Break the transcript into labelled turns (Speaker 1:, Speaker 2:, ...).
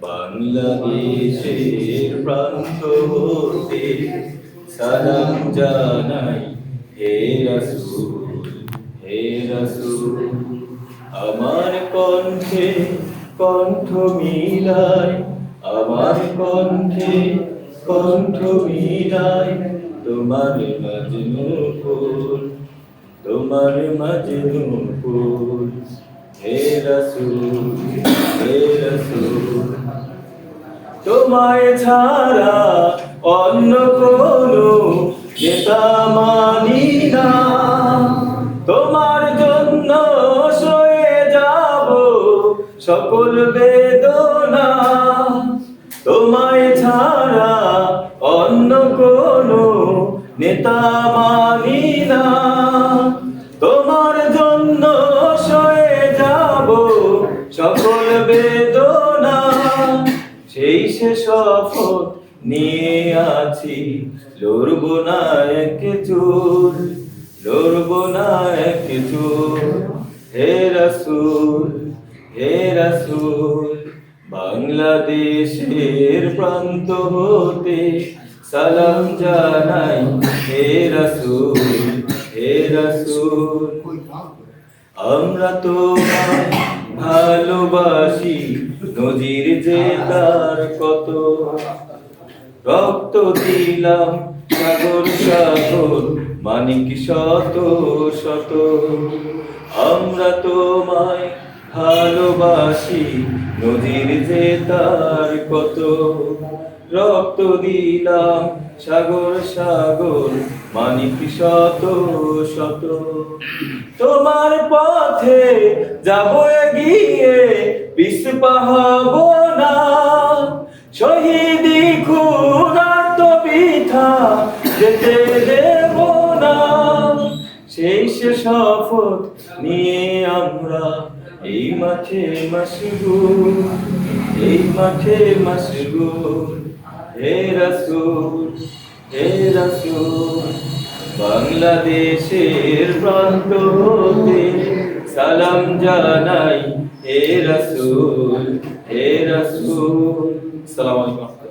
Speaker 1: বাংলাদেশের প্রান্ত হতে সালাম জানাই হে রাসূল, হে রাসূল। আমার কণ্ঠে কণ্ঠ মিলাই, আমার কণ্ঠে কণ্ঠ মিলাই তোমার মজনু ফুল, তোমার মজনু ফুল। হে রাসূল, হে রাসূল। তোমায় ছাড়া অন্য কোনো নেতা মানি না, তোমার জন্য সয়ে যাব সকল বেদনা। তোমায় ছাড়া অন্য কোনো নেতা মানি না, তোমার জন্য সয়ে যাব সকল বেদনা। সেই সে শপথ নিয়ে আছি, লড়ব না এক চুল, লড়ব না এক চুল। হে রাসূল, হে রাসূল। বাংলাদেশের প্রান্ত হতে সালাম জানাই হে রাসূল, হে রাসূল। আমরা তোমায় ভালোবাসি, নজির যে তার কত, রক্ত দিলাম সাগর সাগর মানিক শত শত। আমরা তোমায় ভালোবাসি, নজির যে তার কত, রক্ত দিলাম সাগর সাগর মানিক শত শত। তোমার পথে যাব এগিয়ে, পিছপা হব না, শহীদি খুনার তো বৃথা যেতে দেব না। সেই সে শপথ নিয়ে আমরা এই মাঠে মাশগুল, এই মাঠে মাশগুল। হে রাসূল, হে রাসূল। বাংলাদেশের প্রান্ত হতে সালাম জানাই হে রাসূল, হে রাসূল। আসসালামু আলাইকুম।